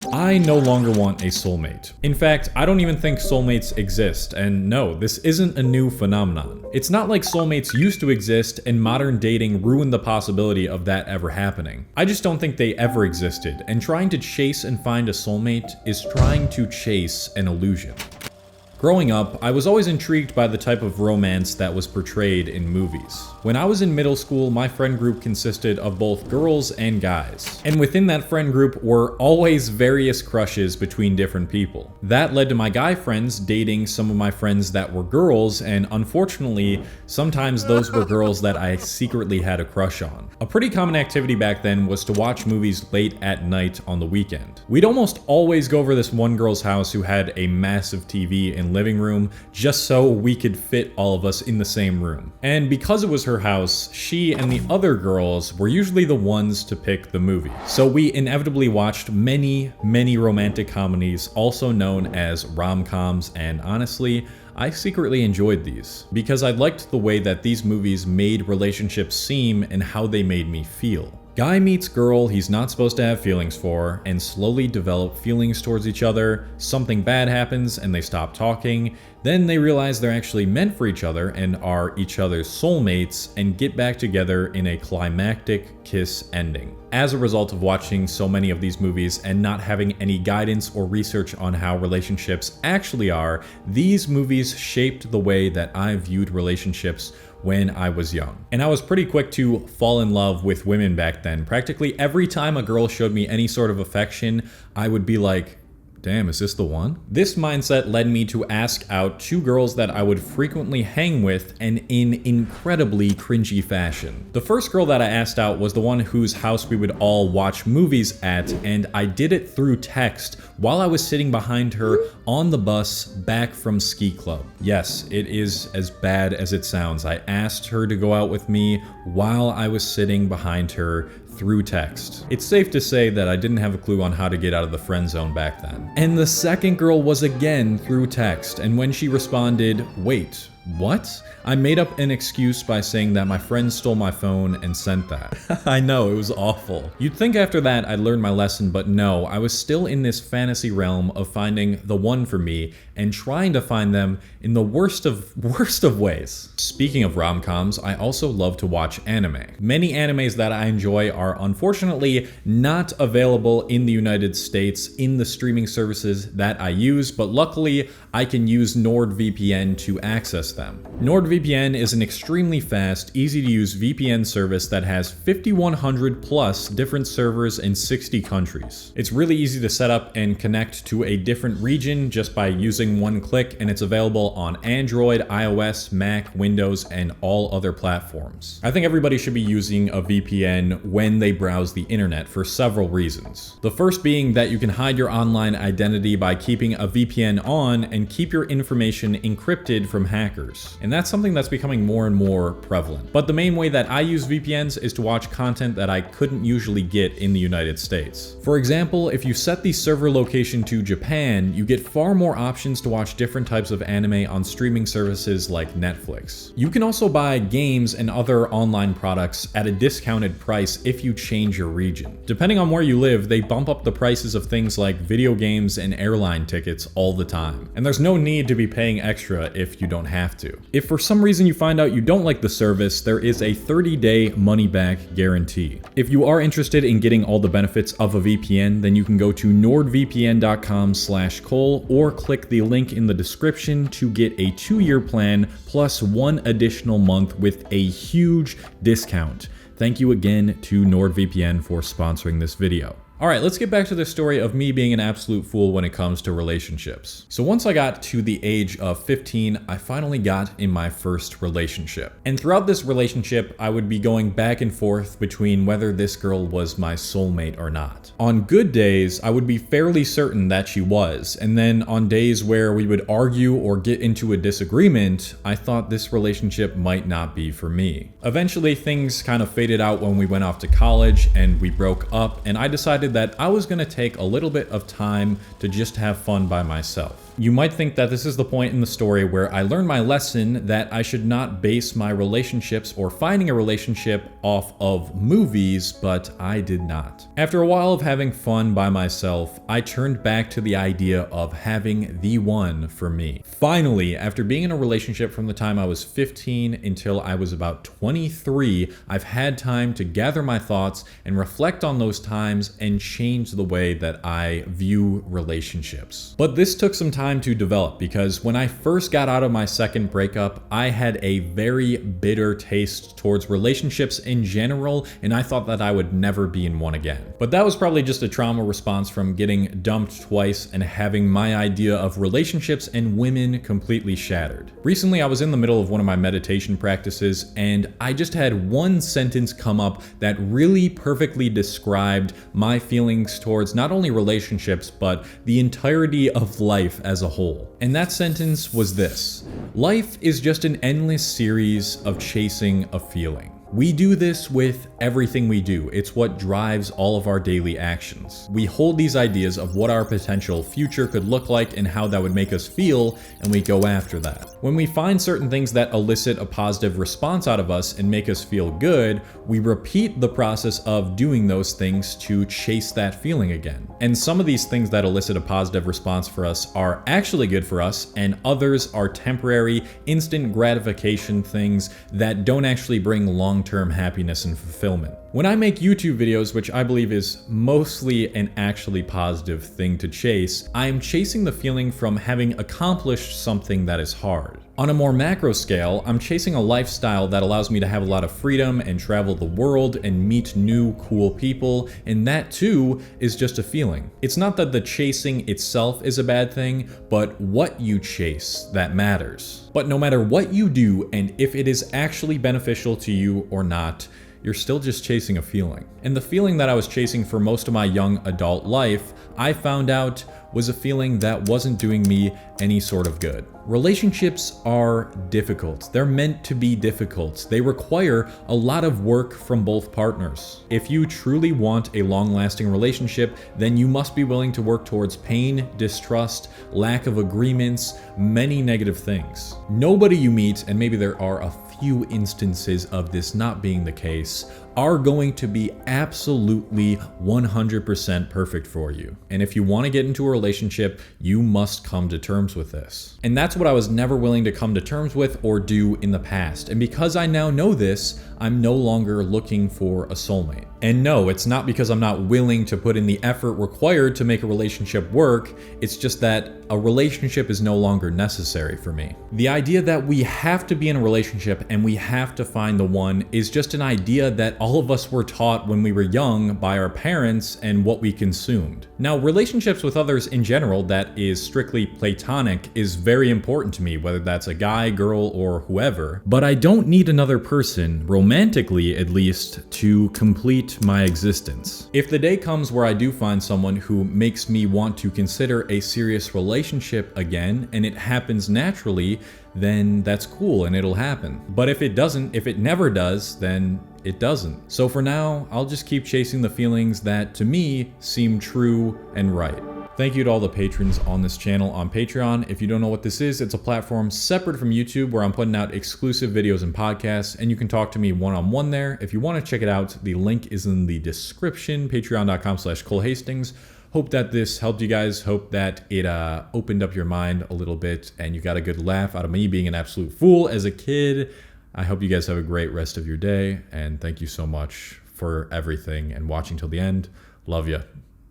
I no longer want a soulmate. In fact, I don't even think soulmates exist, and no, this isn't a new phenomenon. It's not like soulmates used to exist and modern dating ruined the possibility of that ever happening. I just don't think they ever existed, and trying to chase and find a soulmate is trying to chase an illusion. Growing up, I was always intrigued by the type of romance that was portrayed in movies. When I was in middle school, my friend group consisted of both girls and guys. And within that friend group were always various crushes between different people. That led to my guy friends dating some of my friends that were girls, and unfortunately, sometimes those were girls that I secretly had a crush on. A pretty common activity back then was to watch movies late at night on the weekend. We'd almost always go over this one girl's house who had a massive TV in living room just so we could fit all of us in the same room. And because it was her house, she and the other girls were usually the ones to pick the movie. So we inevitably watched many romantic comedies, also known as rom-coms, and honestly, I secretly enjoyed these because I liked the way that these movies made relationships seem and how they made me feel. Guy meets girl he's not supposed to have feelings for and slowly develop feelings towards each other. Something bad happens and they stop talking. Then they realize they're actually meant for each other and are each other's soulmates and get back together in a climactic kiss ending. As a result of watching so many of these movies and not having any guidance or research on how relationships actually are, these movies shaped the way that I viewed relationships when I was young. And I was pretty quick to fall in love with women back then. Practically every time a girl showed me any sort of affection, I would be like, damn, is this the one? This mindset led me to ask out 2 girls that I would frequently hang with and in incredibly cringy fashion. The first girl that I asked out was the one whose house we would all watch movies at, and I did it through text while I was sitting behind her on the bus back from ski club. Yes, it is as bad as it sounds. I asked her to go out with me while I was sitting behind her through text. It's safe to say that I didn't have a clue on how to get out of the friend zone back then. And the second girl was again through text, and when she responded, "Wait, what?" I made up an excuse by saying that my friend stole my phone and sent that. I know, it was awful. You'd think after that I'd learned my lesson, but no, I was still in this fantasy realm of finding the one for me and trying to find them in the worst of ways. Speaking of rom-coms, I also love to watch anime. Many animes that I enjoy are unfortunately not available in the United States in the streaming services that I use, but luckily I can use NordVPN to access them. NordVPN is an extremely fast, easy to use VPN service that has 5,100 plus different servers in 60 countries. It's really easy to set up and connect to a different region just by using one click, and it's available on Android, iOS, Mac, Windows, and all other platforms. I think everybody should be using a VPN when they browse the internet for several reasons. The first being that you can hide your online identity by keeping a VPN on and keep your information encrypted from hackers. And that's something that's becoming more and more prevalent. But the main way that I use VPNs is to watch content that I couldn't usually get in the United States. For example, if you set the server location to Japan, you get far more options to watch different types of anime on streaming services like Netflix. You can also buy games and other online products at a discounted price if you change your region. Depending on where you live, they bump up the prices of things like video games and airline tickets all the time. And there's no need to be paying extra if you don't have to. If for some reason you find out you don't like the service, there is a 30-day money-back guarantee. If you are interested in getting all the benefits of a VPN, then you can go to nordvpn.com/Cole or click the link in the description to get a 2-year plan plus 1 additional month with a huge discount. Thank you again to NordVPN for sponsoring this video. Alright, let's get back to the story of me being an absolute fool when it comes to relationships. So once I got to the age of 15, I finally got in my first relationship. And throughout this relationship, I would be going back and forth between whether this girl was my soulmate or not. On good days, I would be fairly certain that she was, and then on days where we would argue or get into a disagreement, I thought this relationship might not be for me. Eventually, things kind of faded out when we went off to college and we broke up, and I decided decided that I was gonna take a little bit of time to just have fun by myself. You might think that this is the point in the story where I learned my lesson that I should not base my relationships or finding a relationship off of movies, but I did not. After a while of having fun by myself, I turned back to the idea of having the one for me. Finally, after being in a relationship from the time I was 15 until I was about 23, I've had time to gather my thoughts and reflect on those times and change the way that I view relationships. But this took some time to develop because when I first got out of my second breakup, I had a very bitter taste towards relationships in general, and I thought that I would never be in one again. But that was probably just a trauma response from getting dumped twice and having my idea of relationships and women completely shattered. Recently, I was in the middle of one of my meditation practices, and I just had one sentence come up that really perfectly described my feelings towards not only relationships, but the entirety of life as a whole. And that sentence was this: life is just an endless series of chasing a feeling. We do this with everything we do. It's what drives all of our daily actions. We hold these ideas of what our potential future could look like and how that would make us feel, and we go after that. When we find certain things that elicit a positive response out of us and make us feel good, we repeat the process of doing those things to chase that feeling again. And some of these things that elicit a positive response for us are actually good for us, and others are temporary, instant gratification things that don't actually bring long-term happiness and fulfillment. When I make YouTube videos, which I believe is mostly an actually positive thing to chase, I am chasing the feeling from having accomplished something that is hard. On a more macro scale, I'm chasing a lifestyle that allows me to have a lot of freedom and travel the world and meet new cool people, and that too is just a feeling. It's not that the chasing itself is a bad thing, but what you chase that matters. But no matter what you do, and if it is actually beneficial to you or not, you're still just chasing a feeling. And the feeling that I was chasing for most of my young adult life, I found out was a feeling that wasn't doing me any sort of good. Relationships are difficult. They're meant to be difficult. They require a lot of work from both partners. If you truly want a long-lasting relationship, then you must be willing to work towards pain, distrust, lack of agreements, many negative things. Nobody you meet, and maybe there are a few instances of this not being the case, are going to be absolutely 100% perfect for you. And if you want to get into a relationship, you must come to terms with this. And that's what I was never willing to come to terms with or do in the past. And because I now know this, I'm no longer looking for a soulmate. And no, it's not because I'm not willing to put in the effort required to make a relationship work. It's just that a relationship is no longer necessary for me. The idea that we have to be in a relationship and we have to find the one is just an idea that all of us were taught when we were young by our parents and what we consumed. Now, relationships with others in general that is strictly platonic is very important to me, whether that's a guy, girl, or whoever, but I don't need another person, romantically at least, to complete my existence. If the day comes where I do find someone who makes me want to consider a serious relationship again, and it happens naturally, then that's cool and it'll happen. But if it doesn't, if it never does, then it doesn't. So for now, I'll just keep chasing the feelings that to me seem true and right. Thank you to all the patrons on this channel on Patreon. If you don't know what this is, it's a platform separate from YouTube where I'm putting out exclusive videos and podcasts, and you can talk to me one-on-one there. If you want to check it out, the link is in the description, patreon.com/Cole Hastings. Hope that this helped you guys. Hope that it opened up your mind a little bit and you got a good laugh out of me being an absolute fool as a kid. I hope you guys have a great rest of your day, and thank you so much for everything and watching till the end. Love ya.